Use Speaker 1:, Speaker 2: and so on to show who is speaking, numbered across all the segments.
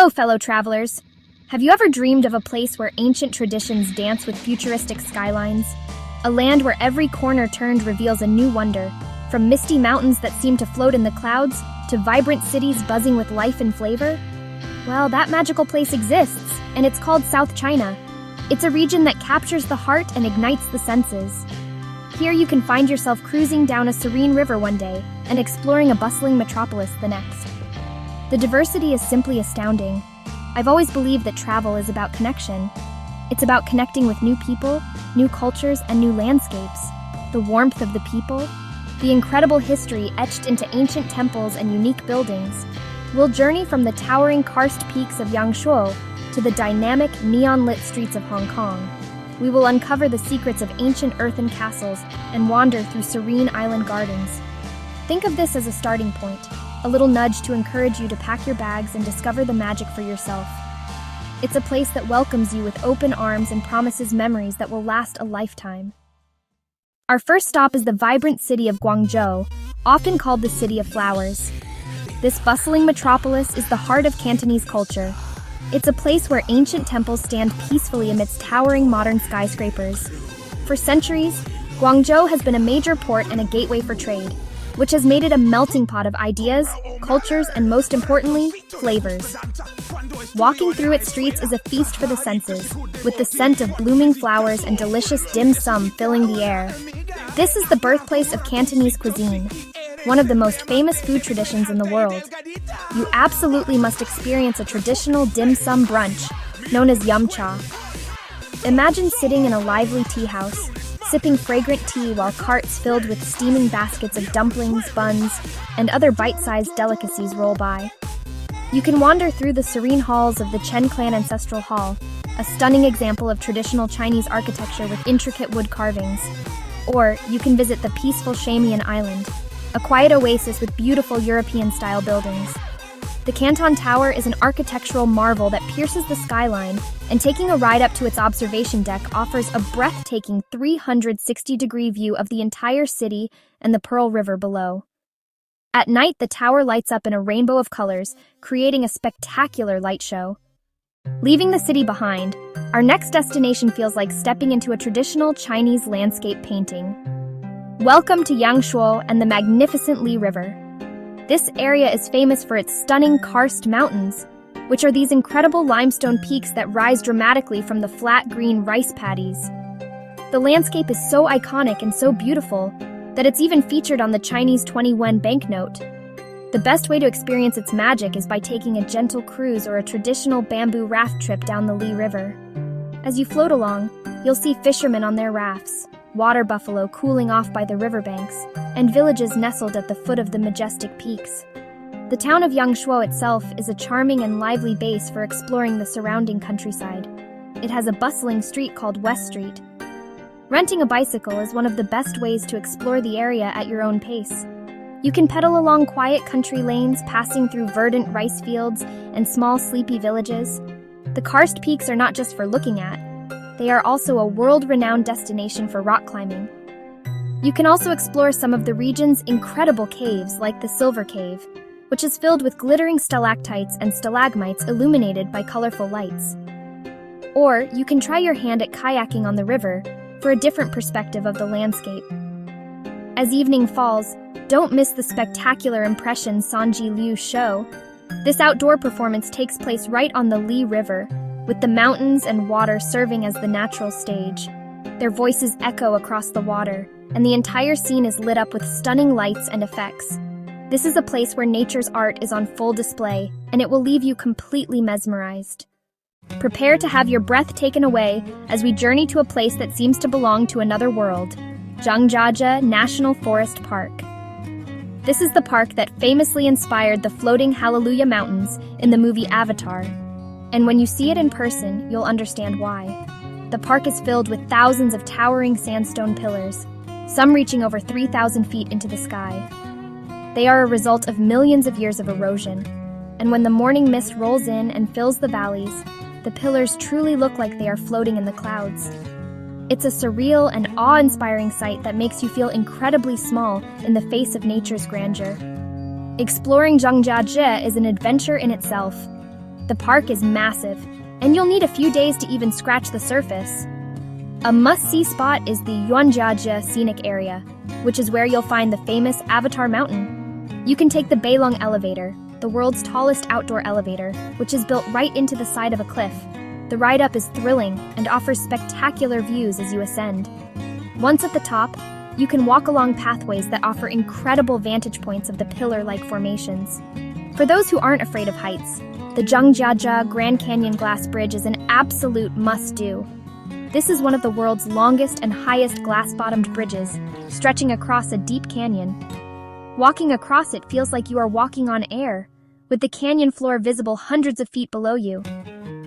Speaker 1: Hello, fellow travelers. Have you ever dreamed of a place where ancient traditions dance with futuristic skylines? A land where every corner turned reveals a new wonder, from misty mountains that seem to float in the clouds to vibrant cities buzzing with life and flavor? Well, that magical place exists, and it's called South China. It's a region that captures the heart and ignites the senses. Here you can find yourself cruising down a serene river one day and exploring a bustling metropolis the next. The diversity is simply astounding. I've always believed that travel is about connection. It's about connecting with new people, new cultures, and new landscapes. The warmth of the people, the incredible history etched into ancient temples and unique buildings. We'll journey from the towering karst peaks of Yangshuo to the dynamic, neon-lit streets of Hong Kong. We will uncover the secrets of ancient earthen castles and wander through serene island gardens. Think of this as a starting point, a little nudge to encourage you to pack your bags and discover the magic for yourself. It's a place that welcomes you with open arms and promises memories that will last a lifetime. Our first stop is the vibrant city of Guangzhou, often called the City of Flowers. This bustling metropolis is the heart of Cantonese culture. It's a place where ancient temples stand peacefully amidst towering modern skyscrapers. For centuries, Guangzhou has been a major port and a gateway for trade, which has made it a melting pot of ideas, cultures, and most importantly, flavors. Walking through its streets is a feast for the senses, with the scent of blooming flowers and delicious dim sum filling the air. This is the birthplace of Cantonese cuisine, one of the most famous food traditions in the world. You absolutely must experience a traditional dim sum brunch, known as yum cha. Imagine sitting in a lively tea house, sipping fragrant tea while carts filled with steaming baskets of dumplings, buns, and other bite-sized delicacies roll by. You can wander through the serene halls of the Chen Clan Ancestral Hall, a stunning example of traditional Chinese architecture with intricate wood carvings. Or you can visit the peaceful Xiamen Island, a quiet oasis with beautiful European-style buildings. The Canton Tower is an architectural marvel that pierces the skyline, and taking a ride up to its observation deck offers a breathtaking 360-degree view of the entire city and the Pearl River below. At night, the tower lights up in a rainbow of colors, creating a spectacular light show. Leaving the city behind, our next destination feels like stepping into a traditional Chinese landscape painting. Welcome to Yangshuo and the magnificent Li River. This area is famous for its stunning karst mountains, which are these incredible limestone peaks that rise dramatically from the flat green rice paddies. The landscape is so iconic and so beautiful that it's even featured on the Chinese 20 yuan banknote. The best way to experience its magic is by taking a gentle cruise or a traditional bamboo raft trip down the Li River. As you float along, you'll see fishermen on their rafts, water buffalo cooling off by the riverbanks, and villages nestled at the foot of the majestic peaks. The town of Yangshuo itself is a charming and lively base for exploring the surrounding countryside. It has a bustling street called West Street. Renting a bicycle is one of the best ways to explore the area at your own pace. You can pedal along quiet country lanes, passing through verdant rice fields and small sleepy villages. The karst peaks are not just for looking at. They are also a world-renowned destination for rock climbing. You can also explore some of the region's incredible caves like the Silver Cave, which is filled with glittering stalactites and stalagmites illuminated by colorful lights. Or you can try your hand at kayaking on the river for a different perspective of the landscape. As evening falls, don't miss the spectacular impression Zhangjiajie show. This outdoor performance takes place right on the Li River, with the mountains and water serving as the natural stage. Their voices echo across the water, and the entire scene is lit up with stunning lights and effects. This is a place where nature's art is on full display, and it will leave you completely mesmerized. Prepare to have your breath taken away as we journey to a place that seems to belong to another world, Zhangjiajie National Forest Park. This is the park that famously inspired the floating Hallelujah Mountains in the movie Avatar. And when you see it in person, you'll understand why. The park is filled with thousands of towering sandstone pillars, some reaching over 3,000 feet into the sky. They are a result of millions of years of erosion, and when the morning mist rolls in and fills the valleys, the pillars truly look like they are floating in the clouds. It's a surreal and awe-inspiring sight that makes you feel incredibly small in the face of nature's grandeur. Exploring Zhangjiajie is an adventure in itself. The park is massive, and you'll need a few days to even scratch the surface. A must-see spot is the Zhangjiajie scenic area, which is where you'll find the famous Avatar Mountain. You can take the Beilong elevator, the world's tallest outdoor elevator, which is built right into the side of a cliff. The ride up is thrilling and offers spectacular views as you ascend. Once at the top, you can walk along pathways that offer incredible vantage points of the pillar-like formations. For those who aren't afraid of heights, the Zhangjiajie Grand Canyon Glass Bridge is an absolute must-do. This is one of the world's longest and highest glass-bottomed bridges, stretching across a deep canyon. Walking across it feels like you are walking on air, with the canyon floor visible hundreds of feet below you.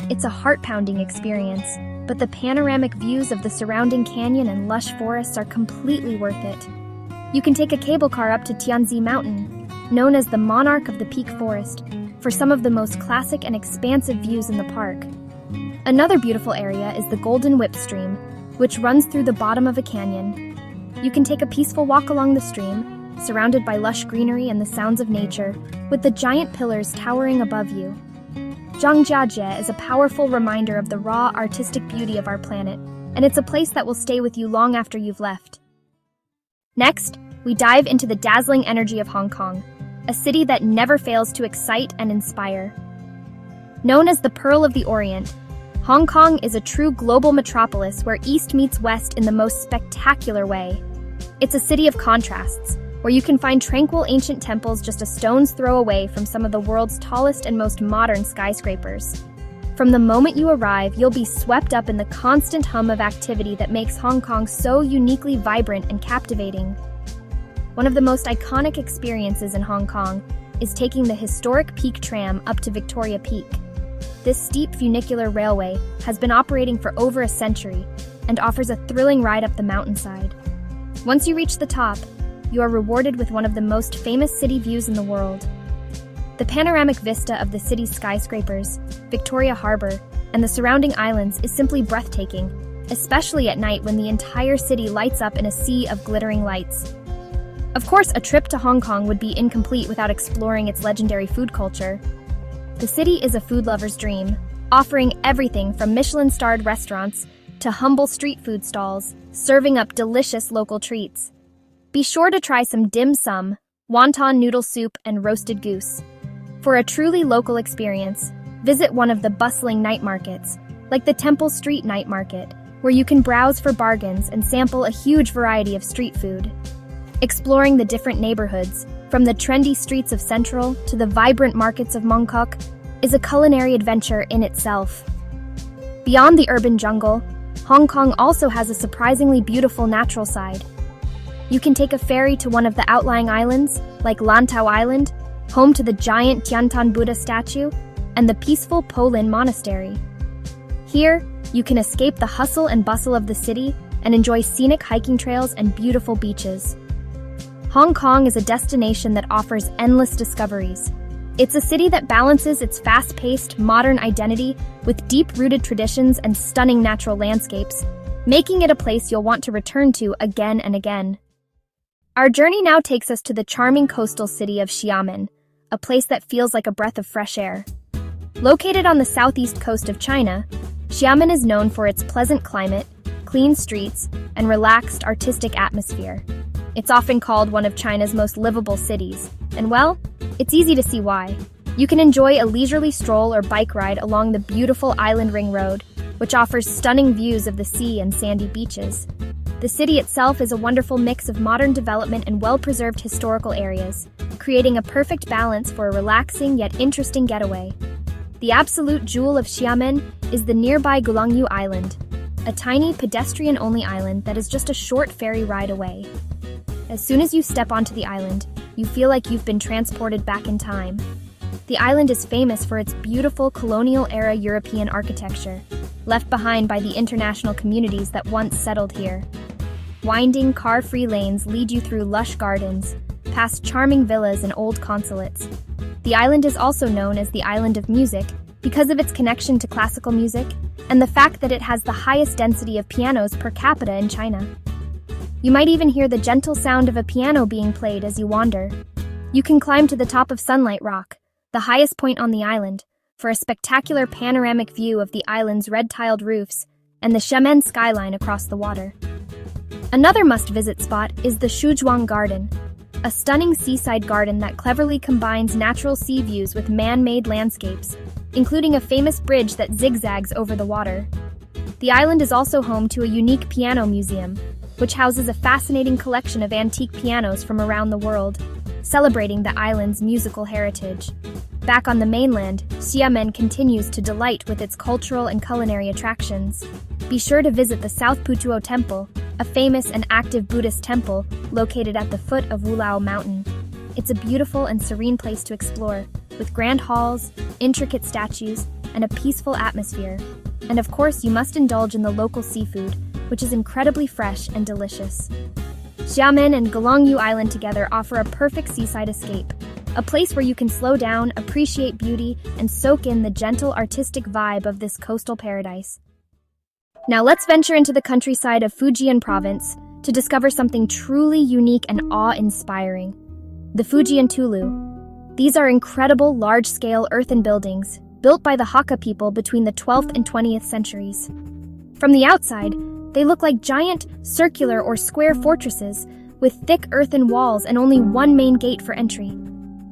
Speaker 1: It's a heart-pounding experience, but the panoramic views of the surrounding canyon and lush forests are completely worth it. You can take a cable car up to Tianzi Mountain, known as the Monarch of the Peak Forest, for some of the most classic and expansive views in the park. Another beautiful area is the Golden Whip Stream, which runs through the bottom of a canyon. You can take a peaceful walk along the stream, surrounded by lush greenery and the sounds of nature, with the giant pillars towering above you. Zhangjiajie is a powerful reminder of the raw, artistic beauty of our planet, and it's a place that will stay with you long after you've left. Next, we dive into the dazzling energy of Hong Kong, a city that never fails to excite and inspire. Known as the Pearl of the Orient, Hong Kong is a true global metropolis where East meets West in the most spectacular way. It's a city of contrasts, where you can find tranquil ancient temples just a stone's throw away from some of the world's tallest and most modern skyscrapers. From the moment you arrive, you'll be swept up in the constant hum of activity that makes Hong Kong so uniquely vibrant and captivating. One of the most iconic experiences in Hong Kong is taking the historic Peak Tram up to Victoria Peak. This steep funicular railway has been operating for over a century and offers a thrilling ride up the mountainside. Once you reach the top, you are rewarded with one of the most famous city views in the world. The panoramic vista of the city's skyscrapers, Victoria Harbour, and the surrounding islands is simply breathtaking, especially at night when the entire city lights up in a sea of glittering lights. Of course, a trip to Hong Kong would be incomplete without exploring its legendary food culture. The city is a food lover's dream, offering everything from Michelin-starred restaurants to humble street food stalls, serving up delicious local treats. Be sure to try some dim sum, wonton noodle soup, and roasted goose. For a truly local experience, visit one of the bustling night markets, like the Temple Street Night Market, where you can browse for bargains and sample a huge variety of street food. Exploring the different neighborhoods, from the trendy streets of Central to the vibrant markets of Mongkok, is a culinary adventure in itself. Beyond the urban jungle, Hong Kong also has a surprisingly beautiful natural side. You can take a ferry to one of the outlying islands, like Lantau Island, home to the giant Tiantan Buddha statue, and the peaceful Po Lin Monastery. Here, you can escape the hustle and bustle of the city and enjoy scenic hiking trails and beautiful beaches. Hong Kong is a destination that offers endless discoveries. It's a city that balances its fast-paced, modern identity with deep-rooted traditions and stunning natural landscapes, making it a place you'll want to return to again and again. Our journey now takes us to the charming coastal city of Xiamen, a place that feels like a breath of fresh air. Located on the southeast coast of China, Xiamen is known for its pleasant climate, clean streets, and relaxed, artistic atmosphere. It's often called one of China's most livable cities, and well, it's easy to see why. You can enjoy a leisurely stroll or bike ride along the beautiful Island Ring Road, which offers stunning views of the sea and sandy beaches. The city itself is a wonderful mix of modern development and well-preserved historical areas, creating a perfect balance for a relaxing yet interesting getaway. The absolute jewel of Xiamen is the nearby Gulangyu Island, a tiny pedestrian-only island that is just a short ferry ride away. As soon as you step onto the island, you feel like you've been transported back in time. The island is famous for its beautiful colonial-era European architecture, left behind by the international communities that once settled here. Winding, car-free lanes lead you through lush gardens, past charming villas and old consulates. The island is also known as the Island of Music because of its connection to classical music and the fact that it has the highest density of pianos per capita in China. You might even hear the gentle sound of a piano being played as you wander. You can climb to the top of Sunlight Rock, the highest point on the island, for a spectacular panoramic view of the island's red-tiled roofs and the Xiamen skyline across the water. Another must-visit spot is the Shuzhuang Garden, a stunning seaside garden that cleverly combines natural sea views with man-made landscapes, including a famous bridge that zigzags over the water. The island is also home to a unique piano museum, which houses a fascinating collection of antique pianos from around the world, celebrating the island's musical heritage. Back on the mainland, Xiamen continues to delight with its cultural and culinary attractions. Be sure to visit the South Putuo Temple, a famous and active Buddhist temple located at the foot of Wulao Mountain. It's a beautiful and serene place to explore, with grand halls, intricate statues, and a peaceful atmosphere. And of course, you must indulge in the local seafood, which is incredibly fresh and delicious. Xiamen and Gulangyu Island together offer a perfect seaside escape, a place where you can slow down, appreciate beauty, and soak in the gentle, artistic vibe of this coastal paradise. Now let's venture into the countryside of Fujian province to discover something truly unique and awe-inspiring. The Fujian Tulou. These are incredible, large-scale earthen buildings, built by the Hakka people between the 12th and 20th centuries. From the outside, they look like giant, circular or square fortresses with thick earthen walls and only one main gate for entry.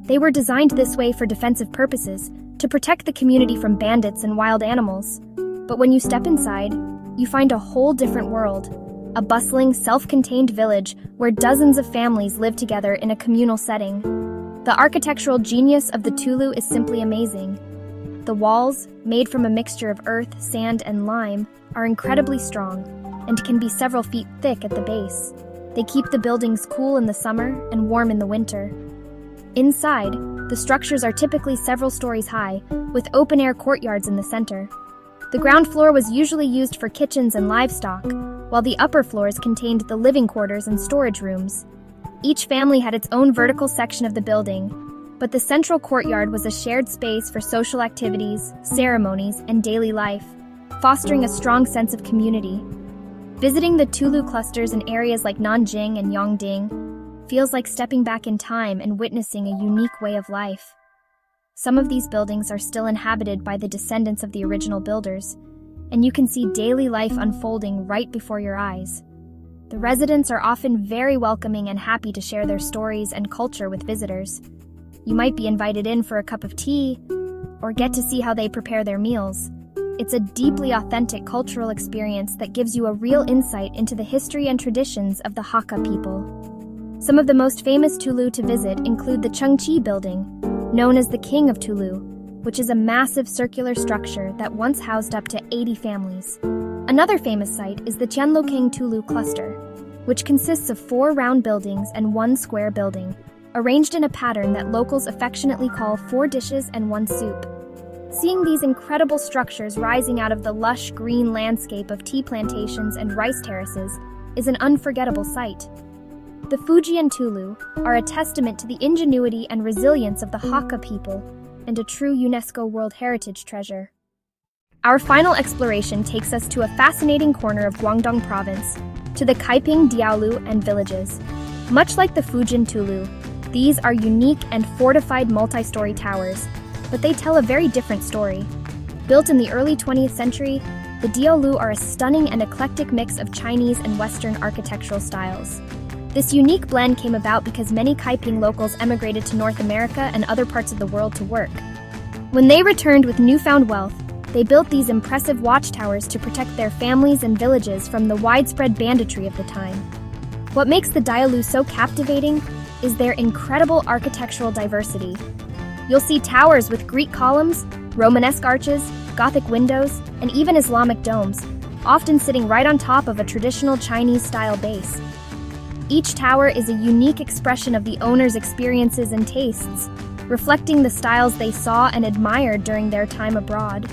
Speaker 1: They were designed this way for defensive purposes, to protect the community from bandits and wild animals. But when you step inside, you find a whole different world. A bustling, self-contained village where dozens of families live together in a communal setting. The architectural genius of the Tulou is simply amazing. The walls, made from a mixture of earth, sand, and lime, are incredibly strong and can be several feet thick at the base. They keep the buildings cool in the summer and warm in the winter. Inside, the structures are typically several stories high, with open-air courtyards in the center. The ground floor was usually used for kitchens and livestock, while the upper floors contained the living quarters and storage rooms. Each family had its own vertical section of the building, but the central courtyard was a shared space for social activities, ceremonies, and daily life, fostering a strong sense of community. Visiting the Tulou clusters in areas like Nanjing and Yongding feels like stepping back in time and witnessing a unique way of life. Some of these buildings are still inhabited by the descendants of the original builders, and you can see daily life unfolding right before your eyes. The residents are often very welcoming and happy to share their stories and culture with visitors. You might be invited in for a cup of tea, or get to see how they prepare their meals. It's a deeply authentic cultural experience that gives you a real insight into the history and traditions of the Hakka people. Some of the most famous Tulou to visit include the Chengqi building, known as the King of Tulou, which is a massive circular structure that once housed up to 80 families. Another famous site is the Tianlokeng Tulou cluster, which consists of 4 round buildings and 1 square building, arranged in a pattern that locals affectionately call 4 dishes and 1 soup. Seeing these incredible structures rising out of the lush green landscape of tea plantations and rice terraces is an unforgettable sight. The Fujian Tulou are a testament to the ingenuity and resilience of the Hakka people and a true UNESCO World Heritage treasure. Our final exploration takes us to a fascinating corner of Guangdong province, to the Kaiping Diaolou and villages. Much like the Fujian Tulou, these are unique and fortified multi-story towers, but they tell a very different story. Built in the early 20th century, the Diaolou are a stunning and eclectic mix of Chinese and Western architectural styles. This unique blend came about because many Kaiping locals emigrated to North America and other parts of the world to work. When they returned with newfound wealth, they built these impressive watchtowers to protect their families and villages from the widespread banditry of the time. What makes the Diaolou so captivating is their incredible architectural diversity. You'll see towers with Greek columns, Romanesque arches, Gothic windows, and even Islamic domes, often sitting right on top of a traditional Chinese-style base. Each tower is a unique expression of the owner's experiences and tastes, reflecting the styles they saw and admired during their time abroad.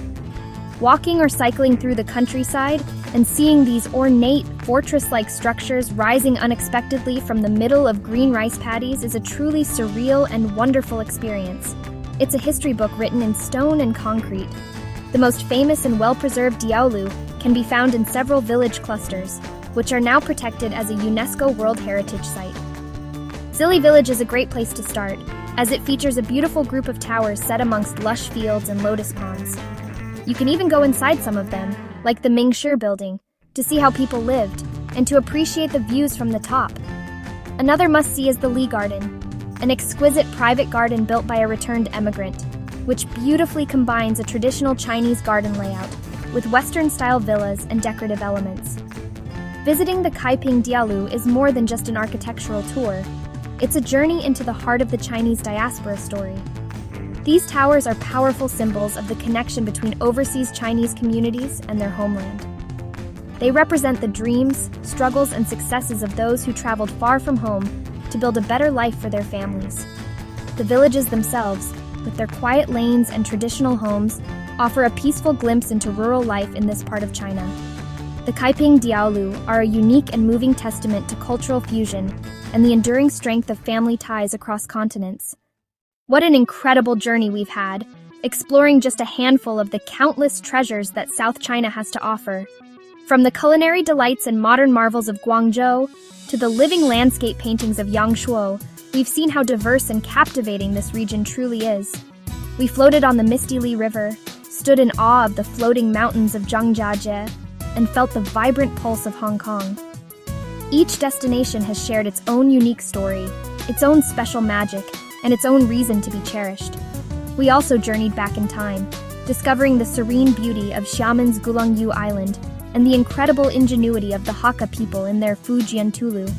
Speaker 1: Walking or cycling through the countryside and seeing these ornate, fortress-like structures rising unexpectedly from the middle of green rice paddies is a truly surreal and wonderful experience. It's a history book written in stone and concrete. The most famous and well-preserved Diaolou can be found in several village clusters, which are now protected as a UNESCO World Heritage Site. Xili Village is a great place to start, as it features a beautiful group of towers set amongst lush fields and lotus ponds. You can even go inside some of them, like the Mingshi building, to see how people lived, and to appreciate the views from the top. Another must-see is the Li Garden, an exquisite private garden built by a returned emigrant, which beautifully combines a traditional Chinese garden layout with Western-style villas and decorative elements. Visiting the Kaiping Diaolou is more than just an architectural tour. It's a journey into the heart of the Chinese diaspora story. These towers are powerful symbols of the connection between overseas Chinese communities and their homeland. They represent the dreams, struggles, and successes of those who traveled far from home to build a better life for their families. The villages themselves, with their quiet lanes and traditional homes, offer a peaceful glimpse into rural life in this part of China. The Kaiping Diaolou are a unique and moving testament to cultural fusion and the enduring strength of family ties across continents. What an incredible journey we've had, exploring just a handful of the countless treasures that South China has to offer. From the culinary delights and modern marvels of Guangzhou to the living landscape paintings of Yangshuo, we've seen how diverse and captivating this region truly is. We floated on the misty Li River, stood in awe of the floating mountains of Zhangjiajie, and felt the vibrant pulse of Hong Kong. Each destination has shared its own unique story, its own special magic, and its own reason to be cherished. We also journeyed back in time, discovering the serene beauty of Xiamen's Gulangyu Island and the incredible ingenuity of the Hakka people in their Fujian Tulou.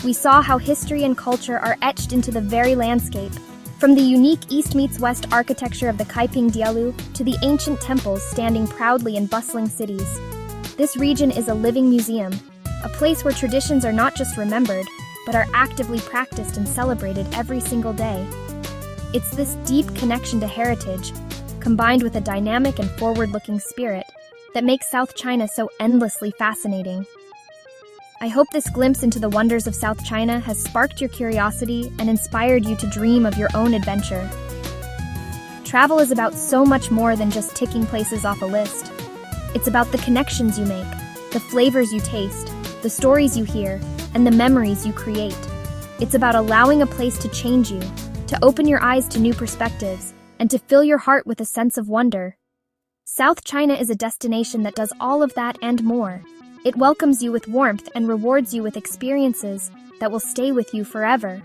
Speaker 1: We saw how history and culture are etched into the very landscape, from the unique East-meets-West architecture of the Kaiping Diaolou to the ancient temples standing proudly in bustling cities. This region is a living museum, a place where traditions are not just remembered, but are actively practiced and celebrated every single day. It's this deep connection to heritage, combined with a dynamic and forward-looking spirit, that makes South China so endlessly fascinating. I hope this glimpse into the wonders of South China has sparked your curiosity and inspired you to dream of your own adventure. Travel is about so much more than just ticking places off a list. It's about the connections you make, the flavors you taste, the stories you hear, and the memories you create. It's about allowing a place to change you, to open your eyes to new perspectives, and to fill your heart with a sense of wonder. South China is a destination that does all of that and more. It welcomes you with warmth and rewards you with experiences that will stay with you forever.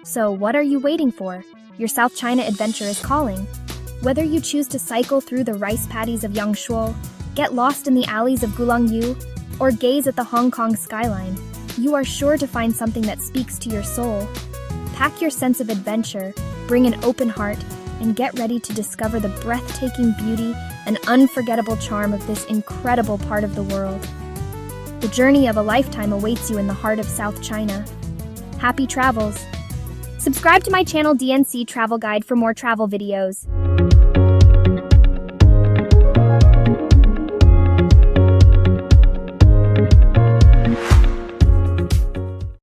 Speaker 1: So, what are you waiting for? Your South China adventure is calling. Whether you choose to cycle through the rice paddies of Yangshuo, get lost in the alleys of Gulangyu, or gaze at the Hong Kong skyline, you are sure to find something that speaks to your soul. Pack your sense of adventure, bring an open heart, and get ready to discover the breathtaking beauty and unforgettable charm of this incredible part of the world. The journey of a lifetime awaits you in the heart of South China. Happy travels! Subscribe to my channel DNC Travel Guide for more travel videos.